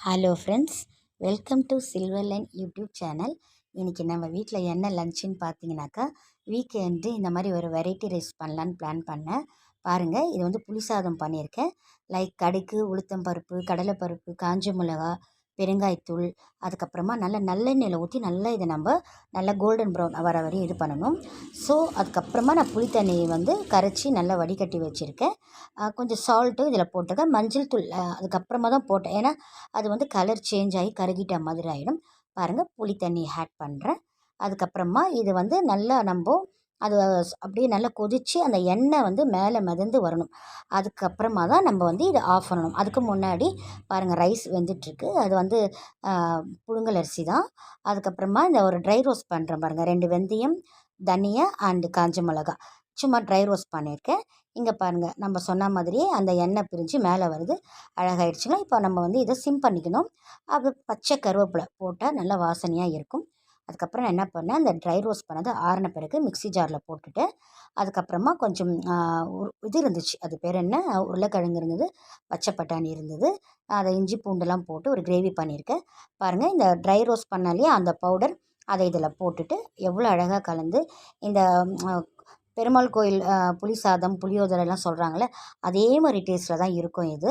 Hello friends, welcome to silver line YouTube channel. இன்றைக்கி நம்ம வீட்டில் என்ன லன்ச்சுன்னு பார்த்தீங்கன்னாக்கா, வீக்கெண்டு இந்த மாதிரி ஒரு வெரைட்டி ரைஸ் பண்ணலான்னு பிளான் பண்ணேன். பாருங்கள், இது வந்து புளி சாதம் பண்ணியிருக்கேன். லைக் கடுகு, உளுத்தம்பருப்பு, கடலைப்பருப்பு, காஞ்ச மிளகா, பெருங்காயத்தூள், அதுக்கப்புறமா நல்லெண்ணெயில் ஊற்றி நல்லா இதை நம்ம நல்லா கோல்டன் ப்ரௌன் வர வரையும் இது பண்ணணும். ஸோ அதுக்கப்புறமா நான் புளி தண்ணியை வந்து கரைச்சி நல்லா வடிகட்டி வச்சுருக்கேன். கொஞ்சம் சால்ட்டும் இதில் போட்டிருக்கேன். மஞ்சள் தூள் அதுக்கப்புறமா தான் போட்டேன். ஏன்னா அது வந்து கலர் சேஞ்ச் ஆகி கருகிட்ட மாதிரி ஆகிடும். பாருங்கள், புளி தண்ணி ஆட் பண்ணுறேன். அதுக்கப்புறமா இது வந்து நல்லா அது அப்படியே நல்லா கொதித்து அந்த எண்ணெய் வந்து மேலே மிதந்து வரணும். அதுக்கப்புறமா தான் நம்ம வந்து இதை ஆஃப் பண்ணணும். அதுக்கு முன்னாடி பாருங்கள், ரைஸ் வெந்துட்டுருக்கு. அது வந்து புழுங்கல் அரிசி தான். அதுக்கப்புறமா இந்த ஒரு ட்ரை ரோஸ்ட் பண்ணுறேன் பாருங்கள். 2 வெந்தயம், தனியா அண்டு காஞ்ச மிளகா சும்மா ட்ரை ரோஸ்ட் பண்ணியிருக்கேன். இங்கே பாருங்கள், நம்ம சொன்ன மாதிரியே அந்த எண்ணெய் பிரிஞ்சு மேலே வருது. அழகாயிடுச்சுங்க. இப்போ நம்ம வந்து இதை சிம் பண்ணிக்கணும். அப்போ பச்சை கருவேப்பிலை போட்டால் நல்லா வாசனையாக இருக்கும். அதுக்கப்புறம் நான் என்ன பண்ணேன், அந்த ட்ரை ரோஸ்ட் பண்ணது ஆறின பிறகு மிக்ஸி ஜாரில் போட்டுட்டு, அதுக்கப்புறமா கொஞ்சம் இது இருந்துச்சு, அது பேர் என்ன, உருளைக்கிழங்கு இருந்தது, பச்சை பட்டாணி இருந்தது. அதை இஞ்சி பூண்டுலாம் போட்டு ஒரு கிரேவி பண்ணியிருக்கேன். பாருங்கள், இந்த ட்ரை ரோஸ்ட் பண்ணாலே அந்த பவுடர் அதை இதில் போட்டுட்டு எவ்வளோ அழகாக கலந்து இந்த பெருமாள் கோயில் புளி சாதம், புளியோதரைலாம் சொல்கிறாங்களே, அதே மாதிரி டேஸ்ட்டில் தான் இருக்கும் இது.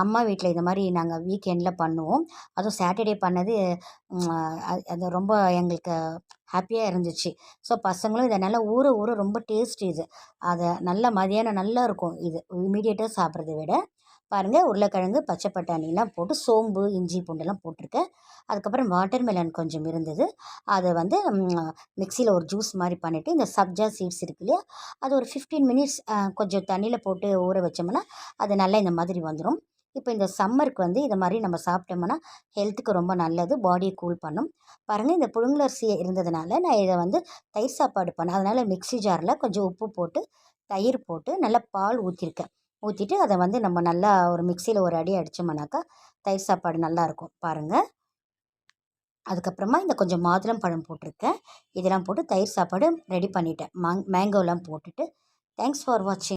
அம்மா வீட்டில் இந்த மாதிரி நாங்கள் வீக்கெண்டில் பண்ணுவோம். அதுவும் சாட்டர்டே பண்ணது அது ரொம்ப எங்களுக்கு ஹாப்பியாக இருந்துச்சு. ஸோ பசங்களும் இதை நல்லா ஊற ஊற ரொம்ப டேஸ்ட் இது. அதை நல்லா மதியானம் நல்லா இருக்கும் இது இமீடியட்டாக சாப்பிட்றத விட. பாருங்கள், உருளைக்கிழங்கு, பச்சை பட்டாணிலாம் போட்டு சோம்பு, இஞ்சி பூண்டெல்லாம் போட்டிருக்கேன். அதுக்கப்புறம் வாட்டர்மெலன் கொஞ்சம் இருந்தது. அதை வந்து மிக்சியில் ஒரு ஜூஸ் மாதிரி பண்ணிவிட்டு, இந்த சப்ஜா சீட்ஸ் இருக்கு இல்லையா, அது ஒரு 15 மினிட்ஸ் கொஞ்சம் தண்ணியில் போட்டு ஊற வச்சோம்னா அது நல்லா இந்த மாதிரி வந்துடும். இப்போ இந்த சம்மருக்கு வந்து இதை மாதிரி நம்ம சாப்பிட்டோம்னா ஹெல்த்துக்கு ரொம்ப நல்லது, பாடியை கூல் பண்ணும். பாருங்கள், இந்த புழுங்கலரிசி இருந்ததுனால நான் இதை வந்து தயிர் சாப்பாடு பண்ணேன். அதனால் மிக்ஸி ஜாரில் கொஞ்சம் உப்பு போட்டு, தயிர் போட்டு, நல்லா பால் ஊற்றிருக்கேன். ஊற்றிட்டு அதை வந்து நம்ம நல்லா ஒரு மிக்சியில் ஒரு அடி அடித்தோம்னாக்கா தயிர் சாப்பாடு நல்லாயிருக்கும். பாருங்கள், அதுக்கப்புறமா இந்த கொஞ்சம் மாதுளம் பழம் போட்டிருக்கேன். இதெல்லாம் போட்டு தயிர் சாப்பாடு ரெடி பண்ணிட்டேன். மேங்கோலாம் போட்டுட்டு. தேங்க்ஸ் ஃபார் வாட்சிங்.